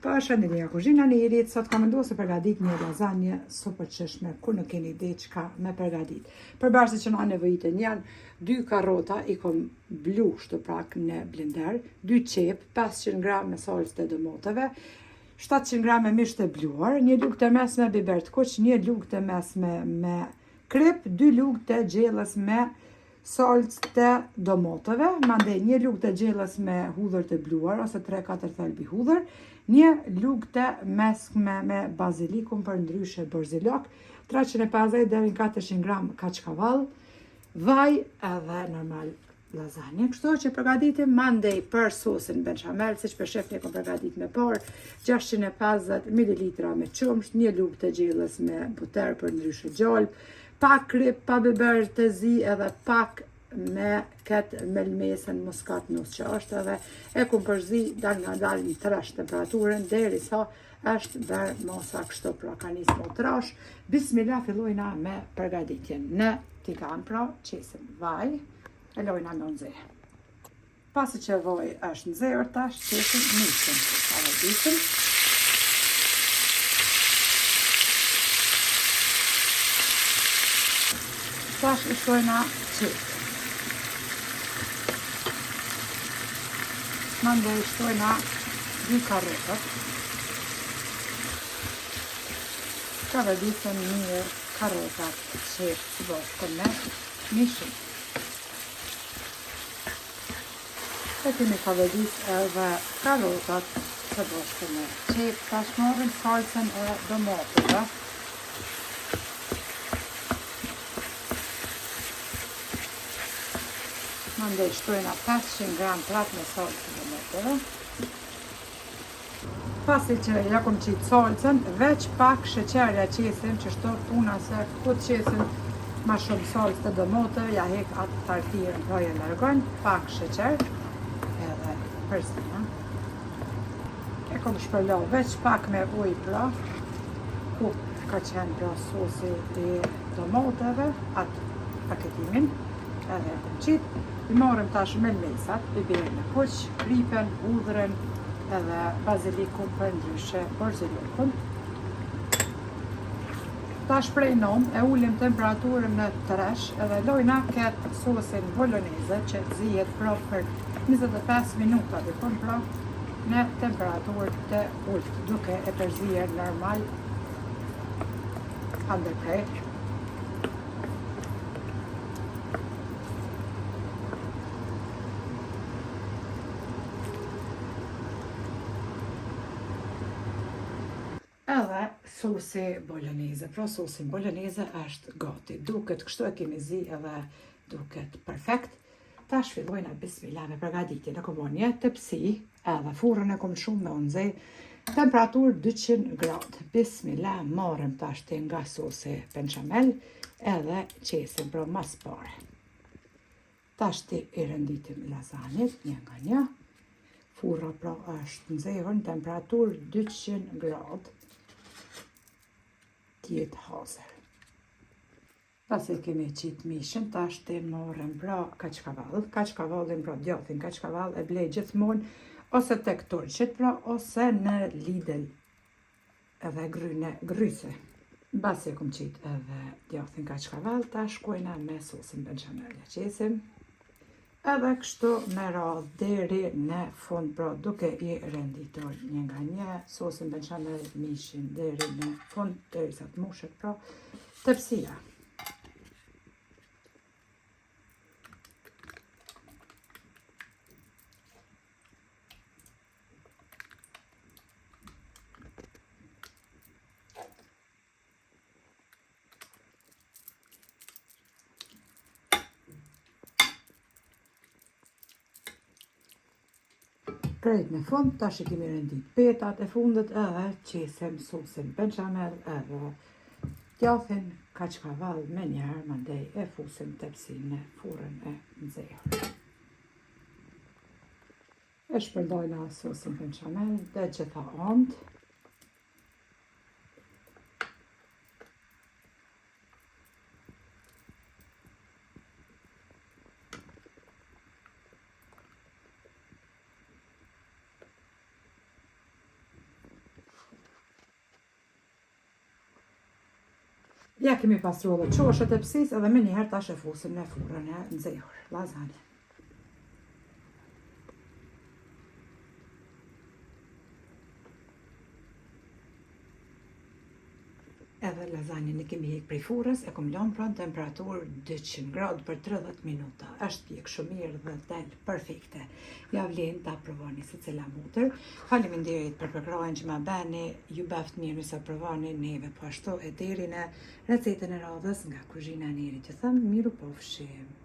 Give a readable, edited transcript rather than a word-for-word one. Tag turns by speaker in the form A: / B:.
A: Përshëndetje nga kuzhina e Irit, sot kam vendosur të përgatit një lazanje super çëshme, kur nuk keni ide çka me përgatit. Përbashkët që na nevojiten janë 2 karrota, i kom blu shtoprak në blender, 2 qep, 500 gram me salcë të domotave, 700 gram me misht të bluar, 1 lugë të mesme biber të kuq, 1 lugë të mesme me krip, 2 lugë të gjellës me salcë të domotave, mandej 1 lugë të gjellës me hudhër të bluar ose 3-4 thelbi hudhër, 1 lugë të mesme me bazilikun për ndryshe borzilok, 350 deri në 400 gram kaçkavall, vaj edhe normal lazanje. Kështu që përgatitim mandej për sosin bechamel, siç për shefni kom përgatit me parë, 650 ml me qumsht, 1 lugë të gjellës me buter për ndryshe gjallë, pak krip, pa biber të zi edhe pak me këtë melmesën muskat nus që është edhe e kum përzi dal nga dal në trash temperaturën deri sa është bërë mosa kështu pra ka nis më trash. Bismillah fillojna me përgatitjen. Në tigan pra qesim vaj, e lojna me nxehë. Pasi që vaj është nxehur tash qesim mishin. Arrodisim. Tash i shtojna qep. Mandej i shtojna 2 karrotat. Ka vëdisën mirë karrotat qep së bashku me mishin. E kemi ka vëdis edhe karrotat së bashku me qep. Tash marrim salcën e domateve. Mandej shtojna 500 gram plat me salcë të domateve. Pasi që ja kom qitë salcën, veç pak sheqer ja qesim që shto puna se ku të qesim ma shumë salcë të domateve, ja hek atë tartirën pra ja largon, pak sheqer edhe përstina. E kom shpërlo veç pak me ujë pra, ku ka qenë pra sosi i domateve, atë paketimin, edhe e kom qitë. I marrim tash melmesat, biberin e kuq, kripen, hudhrën edhe bazilikun për ndryshe borzilokun. Tash prej nom e ulim temperaturën në tresh edhe lojna këtë sosin boloneze që zihet pra për 25 minuta dikon pra në temperaturë të ullt, duke e përzier normal andërprej. Edhe sosi boloneze, pra sosin boloneze është gati. Duket kështu e kemi zi edhe duket perfekt. Tash fillojna bismillah me përgatitjen. E kom një tepsi, edhe furrën e kom shumë me nxehë, temperaturë 200 gradë. Bismillah marrim tash të nga sosi bechamel edhe qesim pra mas pare. Tash ti i renditim lazanjet një nga një. Furra pra është nxehur në temperaturë 200 gradë. Tjetë hazër. Pasi kemi qitë mishin, tash të marrim pra kaçkavall. Kaçkavallin pra djathin kaçkavall e blej gjithmonë ose tek turqit pra ose në Lidl edhe gryne gryse. Basi kom qitë edhe djathin kaçkavall, tash shkojna me sosin bechamel. Qesim edhe kështu me radhë deri në fund pra duke i renditur një nga një sosin bechamel mishin deri në fund derisa të mushet pra tepsia. Krejt në fund, tash i kemi rendit petat e fundit edhe qesim sosin bechamel edhe djathin kaçkavall me njerë, mandej e fusim tepsin në furrën e nxehur. E shpërdojna sosin bechamel dhe gjitha ant. Ja kemi pastruar dhe qoshet e psis edhe me njëherë tash e fusim në furrën e nxehur, lazanje. Edhe lazanjen e kemi hek prej furrës, e kom lënë pranë temperaturë 200 gradë për 30 minuta. Është pjek shumë mirë dhe del perfekte. Ja vlen ta provoni secila mutër. Faleminderit për përkrahjen që ma bëni. Ju bëft mirë nëse provoni neve po ashtu e deri në recetën e radhës nga kuzhina e Nerit. Ju them miru pofshim.